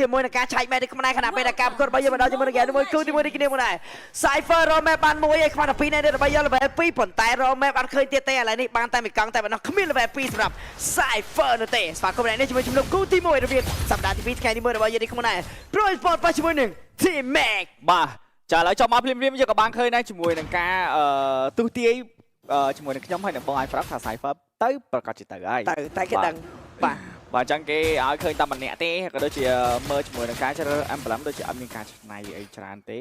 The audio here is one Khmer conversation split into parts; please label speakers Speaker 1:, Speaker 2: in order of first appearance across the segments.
Speaker 1: ជាមួយនឹងការឆែកមែននេះខ្មែរខណៈពេលដែលការប្រកួតរបស់យើងមកដល់ជាមួយនឹងហ្គេមមួយគូទីមួយនេះគ្នាមកដែរ Cypher រមែបានមួយឯខ្វះតែ2នៃរបស់យើង level 2 ប៉ុន្តែរមែបានឃើញទៀតទេឥឡូវនេះបានតែមួយកង់តែប៉ុណ្ណោះគ្មាន level 2សម្រាប់ Cypher នោះទេស្វាគមន៍នេះជាមួយជំនុំគូទី1របៀបសប្តាហ៍ទី2ថ្ងៃទី1របស់យើងនេះគ្នាដែរ Pro Sport ប៉ះជាមួយនឹង Team Mac
Speaker 2: បាទចាឥឡូវចុះមកភ្លាមៗយើងក៏បានឃើញដែរជាមួយនឹងការទុះទាយជាមួយនឹងខ្ញុំហើយនឹងបងឲ្យប្រាប់ថា Cypher ទៅប្រកាសជាទៅហើយ
Speaker 1: តែគេដឹងបាទ
Speaker 2: បាទអញ្ចឹងគេឲ្យឃើញតែម្នាក់ទេក៏ដូចជាមើលជាមួយនឹងការជ្រើស emblem ដូចជាអត់មានការឆ្នៃអីច្រើនទេ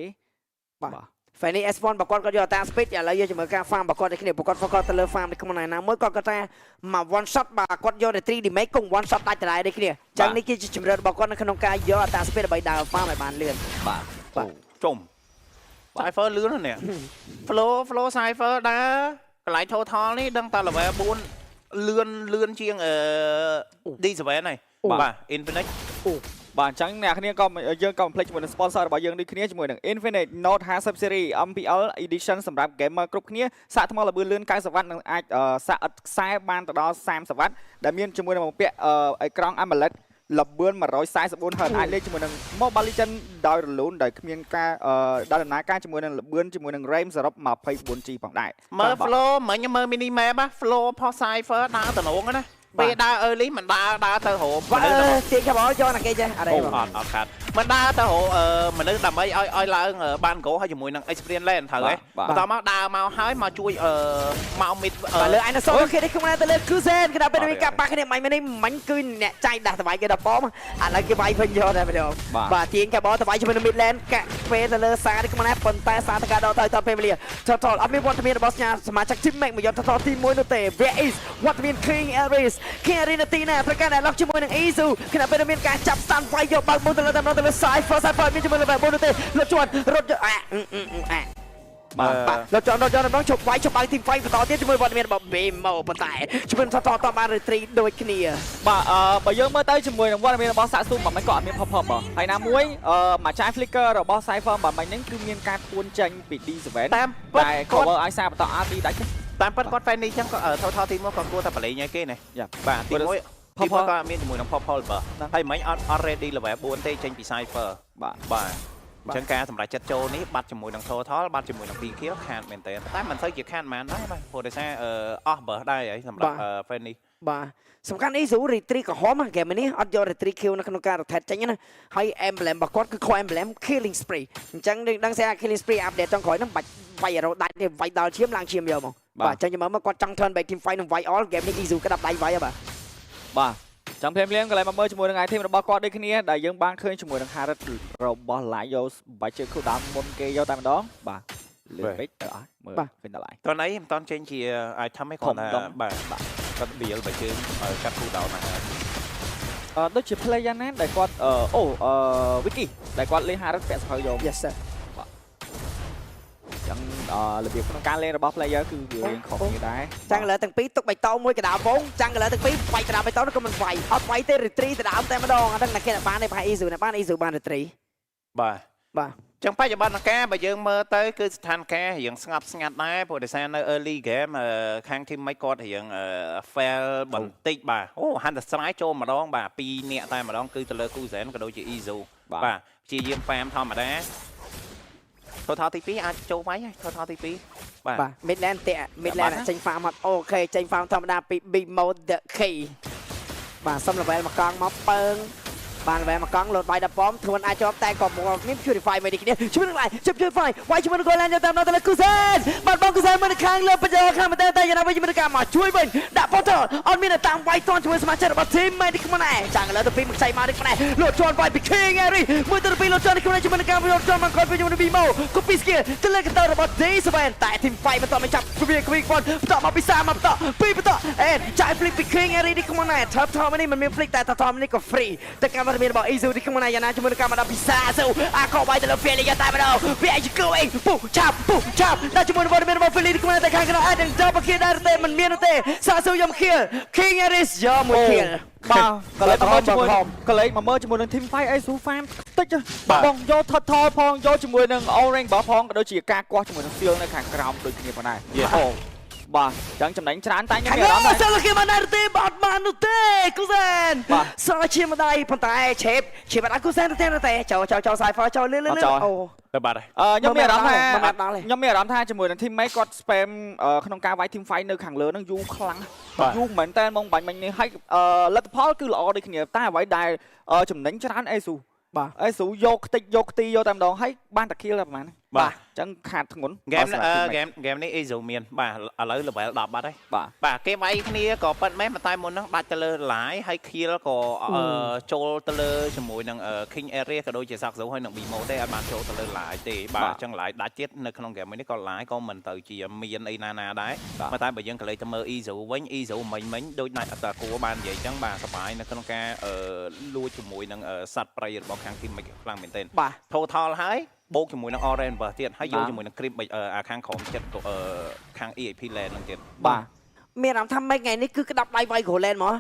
Speaker 1: បាទ Fanny S1 បើគាត់យកតា speed ឥឡូវយើងជាមួយការ farm បើគាត់នេះគ្នាបើគាត់ focus ទៅលើ farm នេះក្នុងណាមួយគាត់គាត់ថាមក one shot បាទគាត់យកតែ 3D make គង់ one shot ដាច់ដដែលនេះគ្នាអញ្ចឹងនេះគឺជាជំរឿនរបស់គាត់នៅក្នុងការយកតា speed ដើម្បីដើរ farm ឲ្យបានលឿន
Speaker 2: បាទ
Speaker 3: ជុំ Cypher លឿនណាស់ flow Cypher ដើរកន្លែង total នេះដឹងតែ level 4លឿនជាងD7 ហើយបាទ Infinite
Speaker 2: បាទអញ្ចឹងអ្នកគ្នាក៏យើងក៏ complete ជាមួយនឹង sponsor របស់យើងដូចគ្នាជាមួយនឹង Infinite Note 50 Series MPL Edition សម្រាប់ gamer គ្រប់គ្នាសាកថ្មល្បឿនលឿន90 W និងអាចសាកឥតខ្សែបានទៅដល់30 W ដែលមានជាមួយនឹងបំពាក់អេក្រង់ AMOLED ល្បឿន 144 Hz អាចលេងជាមួយនឹង Mobile Legends ដោយរលូនដោយគ្មានការដំណើរការជាមួយនឹងល្បឿនជាមួយនឹង RAM សរុប 24G ផងដែរ
Speaker 3: មើល flow មិញមើល mini map ណា flow ផុស Cypher ដើរតំណងណាពេលដើរ early មិនដើរទៅរក
Speaker 1: មនុស្សទៀងខាបយកណាគេចេះអត់ទេបង
Speaker 3: អត់ខាត់មិនដើរទៅរកមនុស្សដើម្បីឲ្យឡើងបានគោហើយជាមួយនឹង experience land ត្រូវហ៎បន្តមកដើរមកហើយមកជួយមក mid
Speaker 1: លើ Dinosaur គេនេះខ្លួនទៅលើ Kuzen គេដល់ពេលមានការប៉ះគ្នាមិញគឺអ្នកចាញ់ដាស់តវ៉ៃគេដល់ប៉មឥឡូវគេវាយវិញយកតែម្ដងបាទទៀងខាបតវ៉ៃជាមួយនឹង mid land កាក់ពេលទៅលើសានេះខ្លួនប៉ុន្តែសាតកាដកទៅតពេលវេលា Total អត់មានវត្តមានរបស់សមាជិក Team Mac មកយក Total ទី1នោះទេ Where is វត្តមាន King Ares Arena ទីណាប្រកាសតែឡុកជាមួយនឹង Isu ខណៈពេលមានការចាប់ stand fight យកបើកមុនទៅលើតែម្ដងទៅលើ Cypher មានជាមួយនឹងបែបមុនទេលុតជាន់រត់បាទលុតជាន់ម្ដងជប់វាយជប់បើក team fight បន្តទៀតជាមួយវត្តមានរបស់ Bemo ប៉ុន្តែជាមួយនឹងតបាន retreat ដូចគ្នា
Speaker 2: បាទបើយើងមើលទៅជាមួយនឹងវត្តមានរបស់សាក់ស៊ូមិនក៏អត់មានផុសៗហើយណាមួយមួយចាយ flicker របស់ Cypher បើមិនហ្នឹងគឺមានការធួនចេញពី D7
Speaker 3: តាម
Speaker 2: តែ cover ឲ្យសារបន្ត RT ដាច់
Speaker 3: តាមពិតគាត់ fan នេះចឹងក៏ថោទីមកគាត់គួរតែបលេងឲ្យគេណាបាទទី1ផុសក៏មានជាមួយនឹងផុសបើហើយមិញអត់ ready level 4ទេចេញពី Cypher បាទអញ្ចឹងការសម្រាប់ចិត្តចូលនេះបាត់ជាមួយនឹង total បាត់ជាមួយនឹង2 kill ខាតមែនតើតែមិនសូវជាខាតប៉ុន្មានដែរបាទព្រោះដោយសារអស់បើដែរហើយសម្រាប់ fan នេះ
Speaker 1: បាទសំខាន់នេះ Zoo retreat ក្រហមហ្គេមនេះអត់យក retreat kill នៅក្នុងការ rotate ចេញណាហើយ emblem របស់គាត់គឺ core emblem killing spree អញ្ចឹងដឹងស្អា killing spree update ចុងក្រោយហ្នឹងបាច់វាយរោដាច់ទេវាយដល់ឈាមឡើងឈាមយកមកបាទអញ្ចឹងខ្ញុំមើលគាត់ចង់ turn back team fight នឹងវាយ all game នេះ Zoo ក្តាប់ដៃវាយបាទ
Speaker 2: ចាំភ្លាមៗកន្លែងមកមើលជាមួយនឹង item របស់គាត់ដូចគ្នាដែលយើងបានឃើញជាមួយនឹង Harrod របស់ Lions បាច់ជើcool down មុនគេយកតែម្ដងបាទលឿនពេកទៅអត់មើលឃើញដល់ហើយ
Speaker 3: តោះនេះមិនតន់ចេញជា item ឯងគាត់ថាបាទគាត់ deal បាច់ជើកាត់ cool down ណា
Speaker 2: ដូចជា play យ៉ាងណាដែលគាត់Wiki ដែលគាត់លេង Harrod ពាក់សភៅយក
Speaker 1: Yes sir
Speaker 2: ចឹងរបៀបក្នុងការលេងរបស់ player គឺវារៀងខុសគ្នាដែរ
Speaker 1: ចាំងលើទាំងពីរទុកបៃតងមួយកដាលវងចាំងលើទាំងពីរវាយកដាលបៃតងក៏មិនវាយអត់វាយទេ retreat ទៅដើមតែម្ដងអត់ដឹងតែគេបានទេប្រហែល Isu បាន Isu បាន retreat បាទ
Speaker 3: ចឹងបច្ចុប្បន្នកាលបើយើងមើលទៅគឺស្ថានភាពរៀងស្ងប់ស្ងាត់ដែរព្រោះដោយសារនៅ early game ខាង team មិនគាត់រៀង fail បន្តិចបាទអូ Hunter Strike ចូលម្ដងបាទ2នាក់តែម្ដងគឺទៅលើ Kuzen ក៏ដូចជា Isu បាទព្យាយាម farm ធម្មតាtotal ទី2អាចចូលវាយហើយ total ទី2
Speaker 1: បាទ midland តា midland ចេញ farm អត់អូខេចេញ farm ធម្មតាពី big mode the key បាទសុំ level មកកង់មកពើងបាន level មកកង់លោតបាយដល់ប៉មធួនអាចជាប់តែក៏មាន purify មួយនេះគ្នាជួយនឹងឡាយជួយ purify វាយជាមួយនឹង goal line តាមដល់ទៅលើ Kuzen បាទបង Kuzen មកខាងលើបច្ចុប្បន្នខាងតែយ៉ាងណាវិញជាមួយនឹងការមកជួយវិញដាក់ portal អត់មានតាមវាយតន់ជាមួយសមាជិករបស់ team មិននេះខ្លួនឯងចាំងលើទៅពីមកខ្ចីមកនេះខ្លួនឯងលោតជាន់វាយពី King Harry មួយទៅពីលោតជាន់នេះខ្លួនឯងជាមួយនឹងការលោតជាន់មកគាត់ជាមួយនឹង Bimo copy skill ទៅលើកន្តើរបស់ D7 តែ team fight បន្តមកចាប់វា quick one បន្តមកពី3មកបន្តពីបន្តអេចាយ flick ពី King Harry នេះខ្លួនឯង top នេះមិនមាន flick តែ top នេះក៏ free តែការមកមានរបស់ Isu នេះខ្លួនឯងយ៉ាងណាជាមួយនឹងការមកដល់ពី3អាខោវាយទៅលើ Philly តែម្ដងវា going ពុះឆាប់ដល់ជាមួយនឹងមានរបស់ Philly ខ្លួនឯងតែខាងក្រៅអាចនឹង double kill ដែរទេមិនមានទេ3យក kill King Harris យកមួយ kill
Speaker 2: បាទកន្លែងមកជាមួយនឹង team fight Isu farm តិចបងយកថតថផងយកជាមួយនឹង orange បើផងក៏ដូចជាការគាស់ជាមួយនឹង seal នៅខាងក្រោមដូចគ្នាផងដែរអូ បាទចឹងចំណេញច្រើនតែខ្ញុំ
Speaker 1: ខាង
Speaker 2: មានអារម្មណ៍ថា
Speaker 1: សិលគេមិនដែរទេបាត់បាននោះទេគូសែនសើជាម្ដាយប៉ុន្តែឆេបបាត់គូសែនទេចូលសាយហ្វចូលលឿនអូ
Speaker 3: ទៅបាត់ហើយ
Speaker 2: ខ្ញុំមានអារម្មណ៍ថា
Speaker 1: មិនបានដល់ទេ
Speaker 2: ខ្ញុំមានអារម្មណ៍ថាជាមួយនឹង teammate គាត់ spam ក្នុងការវាយ team fight នៅខាងលើហ្នឹងយូរខ្លាំងយូរមែនតើហ្មងបាញ់មិញនេះហើយលទ្ធផលគឺល្អដូចគ្នាតែអ្វីដែលចំណេញច្រើនអេស៊ូ
Speaker 1: បាទ
Speaker 2: អេស៊ូយកខ្ទេចយកខ្ទីយកតែម្ដងហើយបានតែ kill តែប្រហែល
Speaker 3: បាទ
Speaker 2: ចឹងខាតធ្ងន់
Speaker 3: ហ្គេមនេះអេហ្សូមានបាទឥឡូវ level 10បាត់ហើយ
Speaker 2: បាទ
Speaker 3: បាទគេវាយគ្នាក៏ប៉ិតមែនតែមុនហ្នឹងដាច់ទៅលើ line ហើយ kill ក៏ចូលទៅលើជាមួយនឹង king area ក៏ដូចជា Saxo ហើយនឹង Bimo ទេអត់បានចូលទៅលើ line ទេបាទអញ្ចឹង line ដាច់ទៀតនៅក្នុង game នេះក៏ line ក៏មិនទៅជាមានអីណាដែរតែបើយើងក៏លេចទៅមើល Ezo វិញ Ezo មិញដូចដាច់អត់តាគួរបាននិយាយអញ្ចឹងបាទសប្បាយនៅក្នុងការលួចជាមួយនឹងសត្វព្រៃរបស់ខាង team ខ្លាំងមែនទែន total ហើយបូកជាមួយនឹង orange បើទៀតហើយយកជាមួយនឹង creep ខាងក្រោមចិត្តខាង EAP land ហ្នឹងទៀត
Speaker 2: បាទ
Speaker 1: មានអារម្មណ៍ថាមិនថ្ងៃនេះគឺក្តាប់ដៃវាយ Golan ហ្មង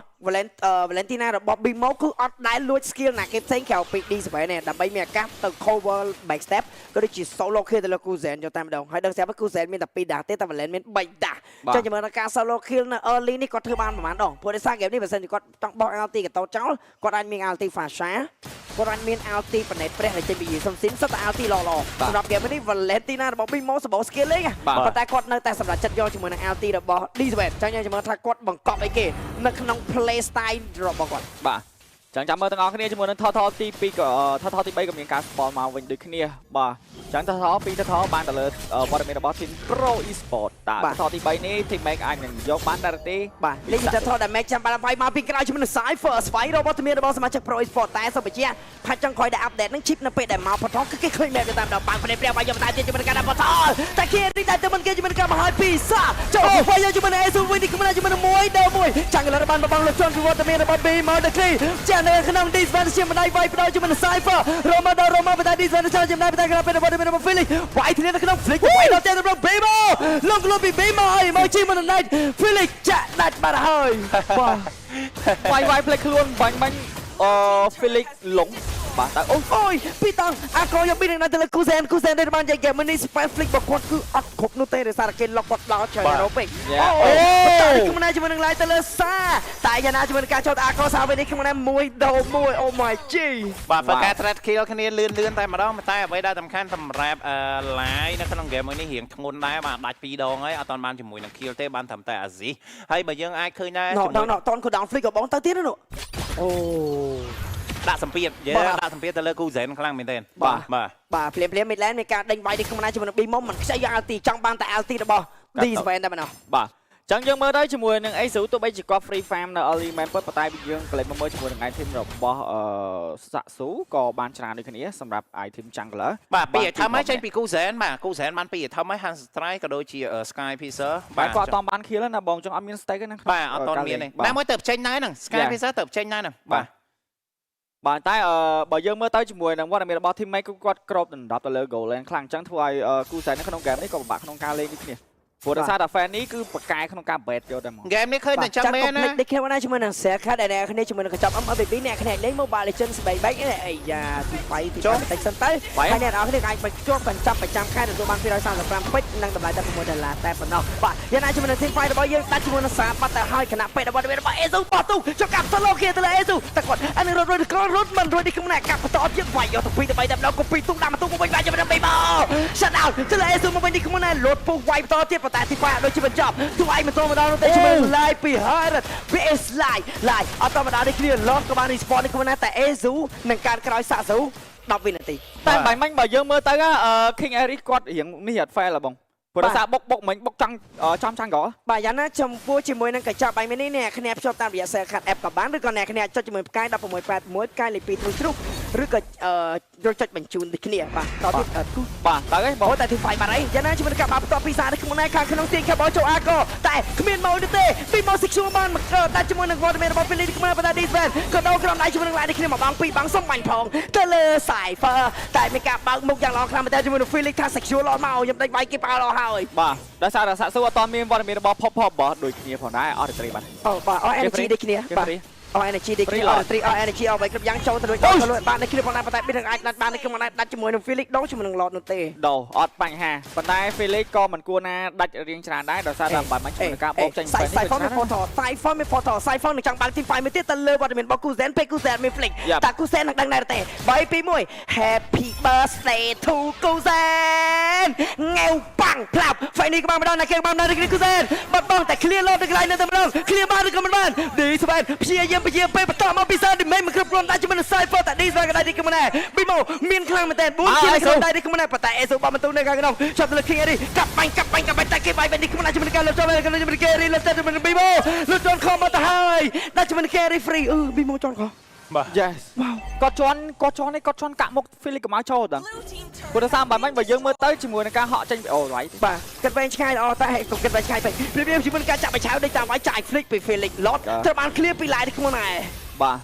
Speaker 1: Valentina របស់ Bimo គឺអត់ដែលលួច skill ណាគេផ្សេងក្រៅពី D7 នេះដើម្បីមានឱកាសទៅ cover back step ក៏ដូចជា solo kill ទៅលើ Kuzen យកតែម្ដងហើយដឹងស្រាប់ Kuzen មានតែ2ដាស់ទេតែ Valen មាន3ដាស់ចុះជាមួយនឹងការ solo kill នៅ early នេះគាត់ធ្វើបានប្រហែលដងព្រោះដោយសារ game នេះបើសិនជាគាត់ចង់បោះ LT កតោចោលគាត់អាចមាន LT Fasha គាត់អាចមាន LT បណេតព្រះដែលចេញពីសុំស៊ីនសិតតែ LT ល្អសម្រាប់ game នេះ Valentina របស់ Bimo សម្បូរ skill លេងប៉ុន្តែគាត់នៅតែសម្រាប់ចិត្តយកជាមួយនឹង LT របស់ D7 ចឹងខ្ញុំមើលថាគាត់បង្កប់អីគេនៅក្នុង play style របស់គាត់
Speaker 2: បាទចឹងចាំមើលទាំងអស់គ្នាជាមួយនឹង total ទី2ក៏ total ទី3ក៏មានការ spawn មកវិញដូចគ្នាបាទចឹង total 2 total បានទៅលើព័ត៌មានរបស់ team Pro Esport តា total ទី3នេះ team make អាចនឹងយកបានដែរទេ
Speaker 1: បាទលេខ total damage ចាំបានវាយមកពីក្រោយជាមួយនឹង Cypher ស្វ័យរបស់ទមានរបស់សមាជិក Pro Esport តែសុបជាផាច់ចង់ក្រោយដែល update នឹង chip នៅពេលដែលមកផតគឺគេឃើញ map តាមដល់បាំងប្រេព្រះបាយយកបន្តទៀតជាមួយនឹងការដាក់ portal តែគេរីតែទៅមិនគេជាមួយនឹងការបង្ហើយពីសាចូលវាយយកជាមួយនឹង Asu វិញនេះគឺមិនជាមួយនឹង1 ចាំកន្លងបានបងលោកជន់ពីវត្តមានរបស់ Bimo ទៅគ្រីចានៅក្នុង Disvan ជាម្ដាយវាយបដោជាមួយនឹង Cypher រ៉ូម៉ាដូបន្ត Disvan ចាំចំណាយបន្តក្រៅពេលរបស់ Felix វាយធ្លាក់នៅក្នុង Felix វាយដល់ទៀតរបស់ Bimo លងខ្លួនពី Bimo ហើយមកជិះមកនៅ Felix ចាក់ដាច់បាត់ហើយបាទ
Speaker 2: វាយផ្លេចខ្លួនបាញ់Felix លងបាទតើ
Speaker 1: អូយពីតង់អាកោយកពីនឹងទៅលើ Kuzen ដែលបាននិយាយ game នេះ Space Flick របស់គាត់គឺអត់គ្រប់នោះទេដោយសារតែគេលុកគាត់ដល់ច្រើនរ៉ូពេកអូតែខ្ញុំណាជាមួយនឹង live ទៅលើសាតែយ៉ាងណាជាមួយនឹងការចូលអាកោសាវិញនេះខ្ញុំណា1ដូ1 Oh my G
Speaker 3: បាទបើការ threat kill គ្នាលឿនតែម្ដងតែអ្វីដែលសំខាន់សម្រាប់ live នៅក្នុង game នេះរៀងធ្ងន់ដែរបាទដាច់2ដងហើយអត់ទាន់បានជាមួយនឹង kill ទេបានត្រឹមតែ assist ហើយបើយើងអាចឃើញដែរ
Speaker 1: ជាមួយតន់ក៏ down flick ក៏បងទៅទៀតនោះអូ
Speaker 3: ដាក់សម្ពាធដាក់សម្ពាធទៅលើ Kuzen ខ្លាំងមែនទែន
Speaker 1: បាទភ្លាម midland មានការដេញវាយនេះខ្ញុំណាជាមួយនឹង Bimo មិនខ្ចីយក LT ចង់បានតែ LT របស់ D7 តែម្ដង
Speaker 2: បាទចឹងយើងមើលទៅជាមួយនឹង Asu ទោះបីជាគាត់ free farm នៅ early man ប៉ុន្តែយើងក៏លេចមកមើលជាមួយនឹង item របស់Saxo ក៏បានច្រើនដូចគ្នាសម្រាប់ item jungler
Speaker 3: បាទពី item មកចេញពី Kuzen បាទ Kuzen បានពី item មក Hand Strike ក៏ដូចជា Sky Piercer
Speaker 2: បាទគាត់អត់បាន kill ណាបងចឹងអត់មាន stake ទេណា
Speaker 3: បាទអត់ទាន់មានទេតែមួយទៅចេញដែរហ្នឹង Sky Piercer ទៅចេញដែរហ្នឹង
Speaker 2: បាទតែបើយើងមើលទៅជាមួយនឹងវត្តមានរបស់ teammate គឺគាត់គ្របដណ្ដប់ទៅលើ goal lane ខ្លាំងអញ្ចឹងធ្វើឲ្យ Kuzen នៅក្នុង game នេះក៏ពិបាកក្នុងការលេងដូចគ្នាព្រោះដោយសារតែ fan នេះគឺបកកែក្នុងការ bet យកតែមក
Speaker 3: game នេះឃើញតែចាំមែនណា
Speaker 1: នេះខ្ញុំណាជាមួយនឹង Share Card ដែលគ្នាជាមួយនឹងកញ្ចប់ MLB អ្នកគ្នាលេង Mobile Legends ស្បែកអាយ៉ាទី5ទី6តិចសិនទៅហើយអ្នកនរគ្នាអាចបញ្ចុះកញ្ចប់ប្រចាំខែទទួលបាន235ពេជ្រនិងតម្លៃតែ$6តែប៉ុណ្ណោះបាទយ៉ាងណាជាមួយនឹង Team Fight របស់យើងដាច់ជាមួយនឹងសារបាត់ទៅហើយគណៈពេជ្ររបស់ Asu បោះទូចុះកាប់ solo kill ទៅលើ Asu តែគាត់អានឹងរត់មិនរួចនេះខ្ញុំណាកាប់បន្តទៀតវាយយកទៅ2ទៅ3តែម្ដងក៏ពីទុំដាក់មកទុំវិញវាយជាមួយនឹង Bimo shut down ទៅលើ Asu មកវិញនេះខ្ញុំណាលោតពុះវាយបន្តទៀតប៉ុន្តែទី5ដូចជាបញ្ចប់ទូឯងមិនទៅម្ដងនោះទេជាមួយ live ពី Harrod PS live អត់ទៅម្ដងនេះគ្នាឡូតក៏បាន respawn នេះគាត់ណាតែ Azu នឹងការក្រោយ Saxo 10វិនាទី
Speaker 2: តែបាញ់មិញបើយើងមើលទៅKing Eric គាត់រៀងនេះអត់ fail ហ៎បងព្រោះសារបុកមិញបុកចង់កោ
Speaker 1: បាទយ៉ាងណាចំពោះជាមួយនឹងកញ្ចប់បាញ់មិញនេះអ្នកគ្នាភ្ជាប់តាមរយៈ Share Card app ក៏បានឬក៏អ្នកគ្នាចុចជាមួយផ្កាយ1681ផ្កាយលេខ2ទ្រុសឬក៏ចូលចុចបញ្ជូនដូចគ្នាបាទតទៀត
Speaker 2: បាទតើឯង
Speaker 1: បងតែទី5បាត់អីយ៉ាងណាជាមួយនឹងការបាត់បន្តពីសារនេះក្នុងខាងក្នុងទៀងខាបោចូលអាកោតែគ្មានមកទេពីមក secure បានមកតែជាមួយនឹងវត្តមានរបស់ Felix ខ្មែរបន្ត Disvan ក៏ដោក្រំដៃជាមួយនឹងឡាយនេះគ្នាមកបាំង2បាំងសុំបាញ់ផងទៅលើ Cypher តែមានការបើកមុខយ៉ាងល្អខ្លាំងមែនតើជាមួយនឹង Felix ថា secure ល្អមកខ្ញុំដេញវាយគេបើល្អហើយ
Speaker 2: បាទដោយសារតែ Saxo អត់ទាន់មានវត្តមានរបស់ Pop ដូចគ្នាផងដែរអត់ត្រីបាត់
Speaker 1: អូបាទអស់ energy ដូចគ្នាបាទ អស់ energy ទីគ្នាអស់ 3 អស់ energy អស់បីគ្រប់យ៉ាងចូលទៅលួចបាននៅគ្នាផងដែរប៉ុន្តែប៊ីនឹងអាចបាននៅក្នុងដាច់ជាមួយនឹង Felix ដងជាមួយនឹង Lord នោះទេ
Speaker 2: ដោអត់បញ្ហាប៉ុន្តែ Felix ក៏មិនគួរណាដាច់រៀងច្រើនដែរដោយសារតែបាត់មិនជួយការបោកចេញទៅនេះ
Speaker 1: Cypher មាន photo Cypher មាន photo Cypher នឹងចង់បើក team fight មួយទៀតទៅលើវត្តមានរបស់ Kuzen ពេល Kuzen មាន Felix តា Kuzen នឹងដឹងដែរទេ3 2 1 Happy birthday to Kuzen ងែវប៉ាំងក្លាប់ fight នេះក៏បានម្ដងណាគេក៏បានម្ដងនេះ Kuzen បាត់បង់តែ clear load នៅកន្លែងនៅតែម្ដង clear បានឬក៏មិនបាន D7 ព្យាយាមពេលបន្តមកពីសាឌីមេមិនគ្រប់គ្រាន់តែជាមួយនឹង Cypher តែ D7 ក៏ដែរទីkommer ដែរ Bimo មានខ្លាំងមែនតើ4ជាក្នុងដែរទីkommer ប៉ុន្តែ Ace បានបន្ទូនៅខាងក្នុងចាប់ទៅលើ King Eri កាប់បាញ់តែគេបាយនេះkommer ជាមួយនឹងការលុតចូលជាមួយនឹង King Eri លុតទៅជាមួយនឹង Bimo លុតចូលខំមកទៅហើយតែជាមួយនឹង King Eri free Bimo ចន់ខំ
Speaker 2: Yes គាត់ជន់នេះគាត់ជន់កាក់មុខ Felix ក៏មកចូលដល់ព្រោះតែសាមបាញ់បើយើងមើលទៅជាមួយនឹងការហក់ចេញអូរ៉ៃ
Speaker 1: បាទគិតវែងឆ្ងាយល្អតែគិតវែងឆ្ងាយពេកព្រាបជាមួយនឹងការចាក់បិឆៅដូចតាមវាយចាយ Felix ពី Felix Lord ត្រូវបាន clear ពី line នេះខ្លួនដែរ
Speaker 2: បាទ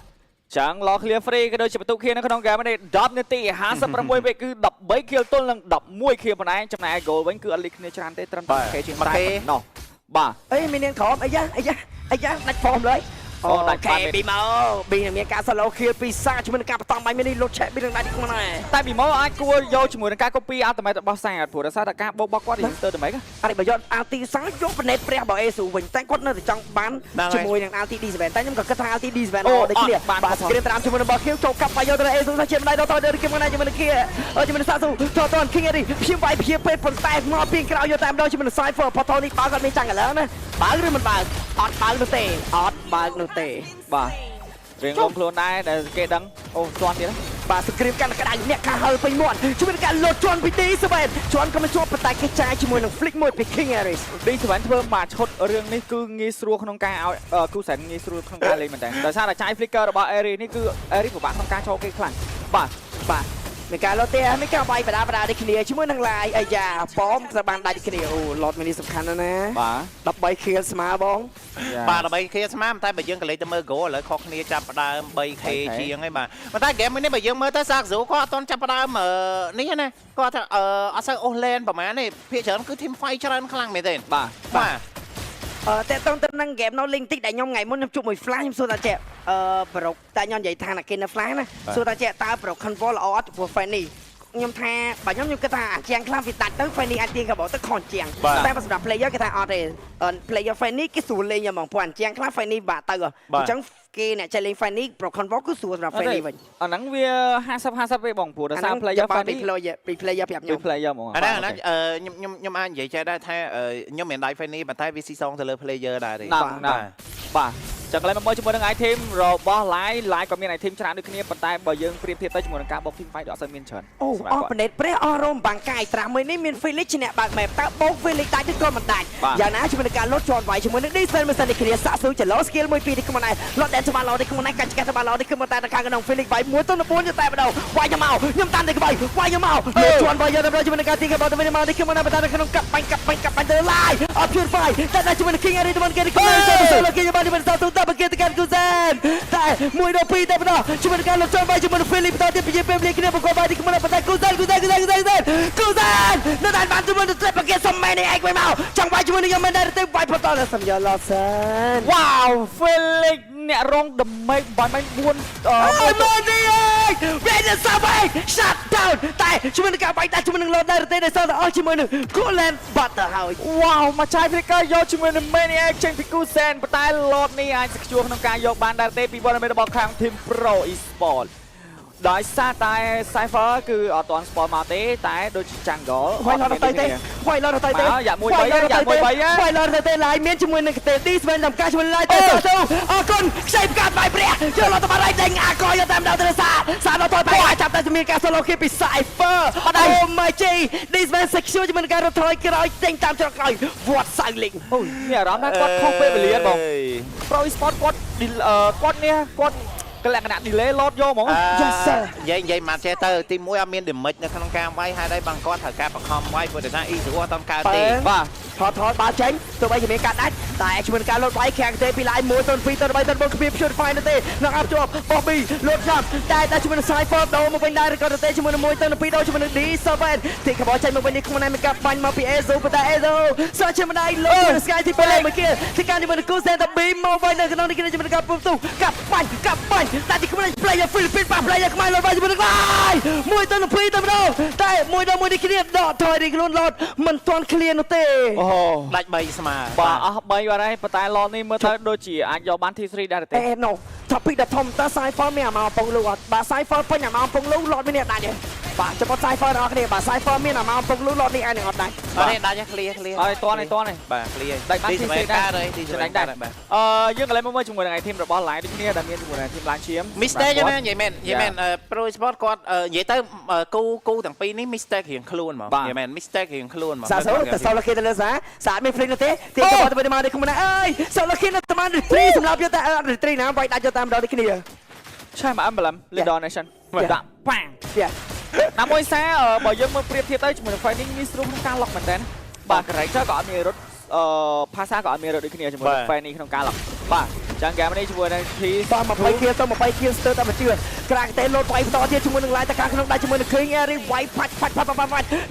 Speaker 2: ចឹង ឡ clear free ក៏ដូចជាបន្ទុកខៀននៅក្នុងហ្គេមនេះ10នាទី56វិគឺ13 kill ទល់នឹង11 kill ប៉ុណ្ណេះចំណែក goal វិញគឺអត់លីគ្នាច្រើនទេត្រឹមតែ K ជាងតែណោះបាទ
Speaker 1: អីមាននាងក្រមអីយ៉ាដាច់ form លើអូដាច់ Bimo នឹងមានការ solo kill ពីសាជាមួយនឹងការបន្តបាញ់មាននេះលុតឆេបពីនឹងដៃទីខ្លួនដែរ
Speaker 2: តែ Bimo អាចគួរយកជាមួយនឹងការ copy ultimate របស់សាព្រោះដោយសារតែការបោកបោកគាត់ទៅទៅម៉េច
Speaker 1: អរិបើយកអាល់ទីសាយកបណេតព្រះរបស់អេស៊ូវិញតែគាត់នៅតែចង់បានជាមួយនឹងអាល់ទី D7 តែខ្ញុំក៏គិតថាអាល់ទី D7 ល្អដូចគ្នាបាទស្គ្រីនតាមជាមួយនឹងបោះខៀវចូលកាប់បាយយកទៅអេស៊ូថាជាម្ដាយដល់ទៅជាមួយនឹងជាមួយនឹងសាស៊ូចូលតន King Eri ព្យាវាយពេលប៉ុន្តែមកពីក្រោយយកតែម្ដងជាមួយនឹង Cypher ផតនេះបើគាត់មានចាំងឥឡូវណាបើឬមិនបើអត់បើនោះទេអត់បើនោះទេ
Speaker 2: បាទរៀងលំខ្លួនដែរដែលគេដឹងអូជាន់ទៀត
Speaker 1: បាទសង្គ្រាមកាន់តែក្តៅអ្នកខាហើពេញមាត់ជួយនឹងការលោតជាន់ពី D7 ជាន់ក៏មិនជាប់ប៉ុន្តែគេចាយជាមួយនឹង Flick មួយពី King Eri
Speaker 2: D7 ធ្វើមកឈុតរឿងនេះគឺងាយស្រួលក្នុងការឲ្យគូសែនងាយស្រួលក្នុងការលេងមែនតើដោយសារតែចាយ Flicker របស់ Eri នេះគឺ Eri ពិបាកក្នុងការចូលគេខ្លាំងបាទ
Speaker 1: មានការលោតទេមានការបាយបដាដូចគ្នាជាមួយនឹង Line អាយ៉ាប៉មត្រូវបានដាច់គ្នាអូឡតមីនេះសំខាន់ណាស់ណា
Speaker 2: បាទ
Speaker 1: 13 kill ស្មើបង
Speaker 3: បាទ13 kill ស្មើតែបើយើងក៏លេងទៅមើល goal ឥឡូវខុសគ្នាចាប់ផ្ដើម 3k ជាងហ្នឹងបាទប៉ុន្តែ game នេះបើយើងមើលទៅសាកស៊ូគាត់អត់ទាន់ចាប់ផ្ដើមនេះណាគាត់ថាអត់សូវអូសលេនប្រហែលនេះភាគច្រើនគឺ team fight ច្រើនខ្លាំងមែនទេ
Speaker 2: បាទ
Speaker 1: តែតោងទៅនឹង game នៅ link តិចដែលខ្ញុំថ្ងៃមុនខ្ញុំជួបមួយ flash ខ្ញុំសួរថាចេះប្រុកតែខ្ញុំនិយាយថាគេនៅ flash ណាសួរថាចេះតើប្រុក control ល្អអត់ព្រោះ fan នេះខ្ញុំថាបើខ្ញុំគិតថាអាជាងខ្លាំងវាដាច់ទៅ fan នេះអាចទាញកាបោទៅខនជាងតែសម្រាប់ player គេថាអត់ទេ player fan នេះគេស្រួលលេងហ្មងព្រោះអាជាងខ្លាំង fan នេះបាក់ទៅអញ្ចឹងគេអ្នកចេះលេង fan នេះ pro control គឺស្រួលសម្រាប់ fan នេះវិញ
Speaker 2: អាហ្នឹងវា50ទេបងព្រោះដោយសារ player fan នេះ
Speaker 1: player ប្រាប់ខ្ញុំ
Speaker 2: player ហ្មង
Speaker 3: អាហ្នឹងខ្ញុំអាចនិយាយចេះដែរថាខ្ញុំមិនដៃ fan នេះប៉ុន្តែវាស៊ីសងទៅលើ player ដែរទេ
Speaker 2: បាទចឹងកន្លែងមកជាមួយនឹង item របស់ live ក៏មាន item ច្រើនដូចគ្នាប៉ុន្តែបើយើងប្រៀបធៀបទៅជាមួយនឹងការបោក team fight អត់សូវមានច្រើន
Speaker 1: អូអស់បណេតព្រះអស់រោមបាំងកាយត្រាស់មួយនេះមាន Felix ជាអ្នកបើក map តើបោក Felix ដាច់ឬក៏មិនដាច់យ៉ាងណាជាមួយនឹងការលុតជាន់វាយជាមួយនឹង D7 មិនសិននេះគ្នាសាក់ស៊ូចលោ skill មួយពីរនេះខ្ញុំណែលត់ដែនច្បាស់ឡោនេះខ្ញុំណែកាច់កាត់ច្បាស់ឡោនេះខ្ញុំតែខាងក្នុង Felix វាយ1ទៅ4តែម្ដងវាយមកខ្ញុំតាន់តែក្បៃវាយមកលុតជាន់វាយយកទៅជាមួយនឹងការទីកាបទៅវិញមកនេះខ្ញុំណែបន្តក្នុងកាប់បាញ់ទៅ live អត់ purify តែជាមួយនឹង King Eri ទៅគេខ្ញុំទៅគេបានសាស៊ូតែគេទៅកាន់ Kuzen តែ1ដល់2តែម្ដងជាមួយនឹងការលុតជាន់វាយជាមួយនឹង Felix បន្តទៀតពីពេលលេងគ្នាបង្កបាយទីខ្ញុំណែបន្ត Kuzen នៅតែបានជាមួយនឹង triple kill សំមែនេះឯងមកចង់វាយជាមួយនឹងខ្ញុំមិនដែរទៅវាយបន្តដល់សំយ៉ាឡសិន
Speaker 2: Wow Felix អ្នករងដំណេកបាញ់4
Speaker 1: អូមកនេះឯងវាទៅសាប់ឯង shut down តែជាមួយនឹងការវាយតែជាមួយនឹង load ដែរទេដែលសល់តែអស់ជាមួយនឹង Kulen បាត់ទៅហើយ
Speaker 2: Wow មកចាយ Flicker យកជាមួយនឹង Maniac ចេញពី Kuzen ប៉ុន្តែ load នេះអាចសខ្ជួក្នុងការយកបានដែរទេពីវត្តមានរបស់ខាង Team Pro Esport ដោយសារតែ Cypher គឺអត់ទាន់ spawn មកទេតែដូចជា Jungle
Speaker 1: វាយឡទៅទេវាយឡទៅទេ
Speaker 2: យ៉ាមួយ3
Speaker 1: វាយឡទៅទេ Line មានជាមួយនឹងទេ D7 តាមការជាមួយ Line ទៅអរគុណខ្ចីផ្កាត់បាយព្រះយកឡទៅបាត់ហើយដេញអាកយកតាមដល់ទៅសាដល់ទៅបាយចាប់តែមានការ solo kill ពី Cypher អូ my G D7 secure ជាមួយនឹងការរត់ថយក្រោយដេញតាមច្រកក្រោយវត្តសៅលីង
Speaker 2: អូយមានអារម្មណ៍ថាគាត់ខុសពេលវេលាបង Pro Esport គាត់នេះគាត់កលក្ខណៈ delay load យកហ្មង
Speaker 1: Yes sir
Speaker 3: និយាយមកចេះទៅទី1អត់មាន damage នៅក្នុងការវាយហើយដែរបងគាត់ត្រូវការបង្ខំវាយព្រោះតែថា E0 អត់តកើតទេ
Speaker 2: បាទ
Speaker 1: ថតបាល់ចេញទោះបីជាមានការដាច់តែជាមួយនឹងការលោតវាយខាងទេពីឡាយ1 ទៅ 2 ទៅ 3 ទៅ 4 គ្នាព្យួរ Fine ទេនឹងអាប់ជាប់បោះពីលោតចាប់តែជាមួយនឹង Cypher ដូរមកវិញដែរក៏ទេជាមួយនឹង1 ទៅ 2 ដូរជាមួយនឹង D7 ទីកបោចេញមកវិញនេះក្នុងនេះមានការបាញ់មកពី Ezo ប៉ុន្តែ Ezo សោះជាមួយនឹងលោត Sky ទីពេលមួយគេទីការជាមួយនឹង Kusen ទៅ B មកវិញនៅក្នុងនេះជាមួយនឹងការពុំទូកាប់បាញ់តែទីក្នុង player Philippines បា player ខ្មែរលោតវាយជាមួយនឹងឡាយ1 ទៅ 2 ទៅម្ដងតែ1 ដល់ 1នេះគ្នាដកថយរីខ្លួនលោតមិនទាន់ clear នោះទេ
Speaker 2: អូ
Speaker 3: ដាច់3ស្មើ
Speaker 2: បាទអស់3បាត់ហើយប៉ុន្តែឡតនេះមើលទៅដូចជាអាចយកបាន T3 ដែរទេ
Speaker 1: no topic ដែលធំតើ Cypher មានអាមកពងលូអត់បាទ Cypher ពេញអាមកពងលូលោតមានអ្នកដាច់ទេបាទចំពោះ Cypher របស់គ្នាបាទ Cypher មានអាមកពងលូលោតនេះឯងនឹងអត់ដាច់
Speaker 3: អត់ទេដាច់ clear
Speaker 2: ហើយតន់ហើយ
Speaker 3: បាទ clear
Speaker 2: ដាច់បាន T3 ដែរ
Speaker 3: ទី
Speaker 2: ចំ
Speaker 3: ចំ
Speaker 2: ណា
Speaker 3: ណា
Speaker 2: ញ់
Speaker 3: ញ់
Speaker 2: ដែ
Speaker 3: ដែរ របាទ
Speaker 2: យើងកន្លែងមកមើលជាមួយនឹងឯធីមរបស់ Line ដូចគ្នាដែលមានជាមួយនឹងធីម Line ឈាម
Speaker 3: mistake ណានិយាយមែនPro Sport គាត់និយាយទៅគូទាំងពីរនេះ mistake រៀងខ្លួនហ្មងនិយាយមែន mistake រៀងខ្លួនហ្មង
Speaker 1: សាសូតែសូឡូខេទៅលើសាមាន free នោះទេទីកបោទៅមកនេះខ្ញុំណាអើយសូឡូខេនៅតាម retreat សម្រាប់យកតែ retreat ណាបាយដាច់យកតាមដល់នេះគ្នា
Speaker 2: ឆាយមកអឹមបលឹម Leader Nation ដាក់ប៉ាំង
Speaker 1: យ៉ា
Speaker 2: ណាមួយសារបើយើងមើលប្រៀបធៀបទៅជាមួយនឹង Fighting នេះស្រួលក្នុងការឡុកមែនតើបាទ character ក៏អត់មានរត់ភាសាក៏អត់មានរត់ដូចគ្នាជាមួយនឹង Fighting ក្នុងការឡុកបាទចឹងហ្គេមនេះជាមួយនឹង T
Speaker 1: បាទ20 kill ទៅ20 kill ស្ទើរតែមិនជឿក្រាក់តែលោតវាយបន្តទៀតជាមួយនឹង Line តកាក្នុងដៃជាមួយនឹង King Airy វាយផាច់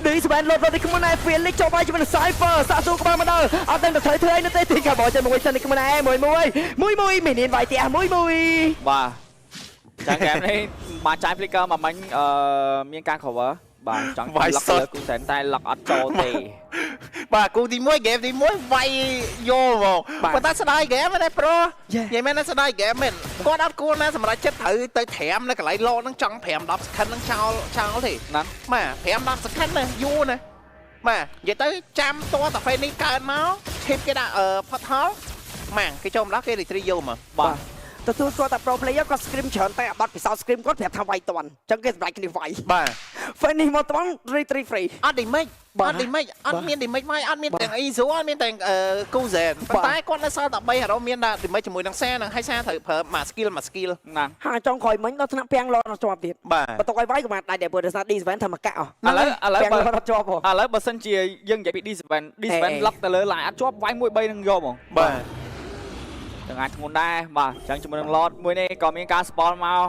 Speaker 1: ឌីស្បែនលោតនេះខ្ញុំណែ Felix ចូលវាយជាមួយនឹង Cypher សាស៊ូក្បាលមកដល់អត់ដឹងទៅធ្វើអីនៅទេទីកាបោចេញមកវិញសិននេះខ្ញុំណែមួយមានវាយផ្ទះមួយ
Speaker 2: បាទចឹងហ្គេមនេះបានចាយ flicker មកមិញមានការ cover បាទចង់ឡុកលើគូសែនតែឡុកអត់ចូលទេ
Speaker 3: បាទគូទី1 game ទី1វាយយកហ្មងប៉ុន្តែស្ដាយ game ណា Pro និយាយមែនណាស្ដាយ game មែនគាត់អត់គួរណាសម្រាប់ចិត្តត្រូវទៅត្រាំនៅកន្លែងលោហ្នឹងចង់5 10 second ហ្នឹងចោលទេ
Speaker 2: ហ្នឹង
Speaker 3: បាទ5 10 second ណាយូរណាបាទនិយាយទៅចាំតតែពេលនេះកើតមកឈិបគេដាក់ផុតហល់ម៉ាំងគេចូលមកដល់គេ retrieve យកមក
Speaker 1: បាទ ទទួលគាត់តែ pro player គាត់ scream ច្រើនតែអាបត់ពិសោធន៍ scream គាត់ប្រាប់ថាវាយតន់អញ្ចឹងគេសម្រេចគ្នាវាយ
Speaker 3: បាទ
Speaker 1: Finish មកតន់ retreat free
Speaker 3: អត់ damage អត់ damage អត់មាន damage វាយអត់មានទាំង Izo អត់មានទាំងគូសែនប៉ុន្តែគាត់នៅសល់តែ3ហារ៉ូមានតែ damage ជាមួយនឹងសានឹងហើយសាត្រូវប្រើមួយ skill
Speaker 2: ណា
Speaker 1: ហាចង់ក្រោយមិញដល់ថ្នាក់ពាំងលោតអត់ជាប់ទៀត
Speaker 3: បាទ
Speaker 1: បន្ទុកឲ្យវាយក៏បានដាច់ដែរព្រោះដោយសារ D7 ធ្វើមកកាក់អស់
Speaker 2: ឥឡូវ
Speaker 1: ពាំងលោតអត់ជាប់ហ៎
Speaker 2: ឥឡូវបើសិនជាយើងនិយាយពី D7 ឡុកទៅលើ Line អត់ជាប់វាយ1 3នឹងយកហ្មង
Speaker 3: បាទ
Speaker 2: ទាំងអាចធ្ងន់ដែរបាទអញ្ចឹងជាមួយនឹង Lord មួយនេះក៏មានការ spawn មក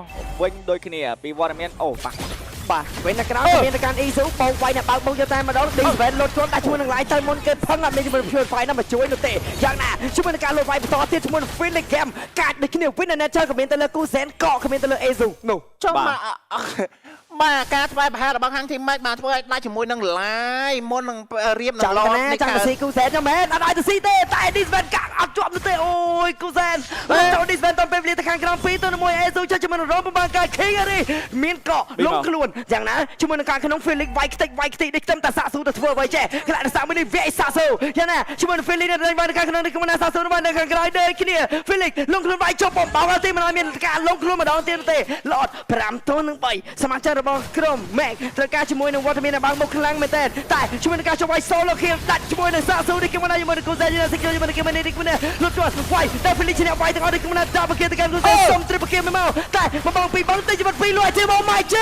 Speaker 2: វិញដូចគ្នាពីវត្តមានអូប៉ះ
Speaker 1: បាទវិញនៅក្រៅមានតែការ Isu បោកវាយអ្នកបើកបោកយកតែម្ដង D7 លោតខ្លួនដាក់ជាមួយនឹង Line ទៅមុនគេផឹងអត់មានជាមួយនឹង Purify ណាមកជួយនោះទេយ៉ាងណាជាមួយនឹងការលោតវាយបន្តទៀតជាមួយនឹង Felix Game កាច់ដូចគ្នា Win Nature ក៏មានទៅលើ Kusen ក៏មានទៅលើ Isu នោះ
Speaker 3: ចុះមកបាទការស្វែងប្រហែលរបស់ខាង team match បានធ្វើឲ្យដាច់ជាមួយនឹង Line មុននឹងរៀបនឹង Lord នេះ
Speaker 1: ចាំទៅស៊ី Kusen ចាំមែនអត់ឲ្យទៅស៊ីទេតែ D7 កាក់អត់ជាប់នោះទេអូយ Kusen ចូល D7 ទៅពេលវេលាទៅខាងក្រោម2ទៅ1 Isu ចុះជាមួយនឹង Rom បានការ King នេះមានកក់លងខ្លួនយ៉ាងណាជាមួយនឹងការក្នុង Felix វាយខ្ទេចនេះខ្ញុំតែសាក់ស៊ូទៅធ្វើអ្វីចេះខ្លាចសាក់មួយនេះវាយសាក់ស៊ូយ៉ាងណាជាមួយនឹង Felix នៅបានការក្នុងនេះខ្ញុំណាសាក់ស៊ូបាននៅខាងក្រោយដូចគ្នា Felix លងខ្លួនវាយចុះបំបោទៅមិនឲ្យមានការលងខ្លួនម្ដងទៀតទេ Lord 5 ទៅនឹង3សមាជិករបស់ក្រុម Mac ត្រូវការជាមួយនឹងវត្តមាននៅបាំងមុខខ្លាំងមែនតើតែជាមួយនឹងការចូលវាយ solo kill ដាច់ជាមួយនឹងសាក់ស៊ូនេះខ្ញុំណាជាមួយនឹង Kusen ជាមួយនឹង Secure ជាមួយនឹង Game នេះខ្ញុំណាលុតគាត់វាយតែ Felix ឈ្នះវាយទាំងអស់នេះខ្ញុំណា double kill ទៅកាន់ Kusen សុំ triple kill មកតែមកបងពីបងទៅជាមួយ2លុយជាមួយ My G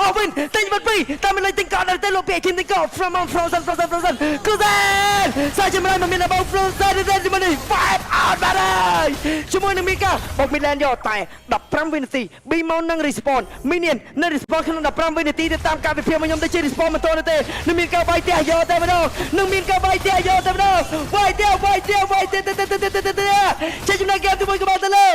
Speaker 1: Owen ទៅជាមួយ2តែមិនលេងទាំងកោទៅលោកពី Kim ទាំងកោ from Frozen Kusen សាច់ជាមួយនឹងមានបង Frozen ជាមួយនឹង five out បាទហើយជាមួយនឹង Mika បង Midland យកតែ15វិនាទី B-Mon នឹង respawn Minion នៅ respawn ក្នុង15វិនាទីទៅតាមការវិភាគមកខ្ញុំទៅជា respawn មិនតទៅទេនឹងមានការវាយផ្ទះយកតែម្ដងនឹងមានការវាយផ្ទះយកតែម្ដងវាយផ្ទះចេញចំណែក game ទី1ក៏បានទៅលើ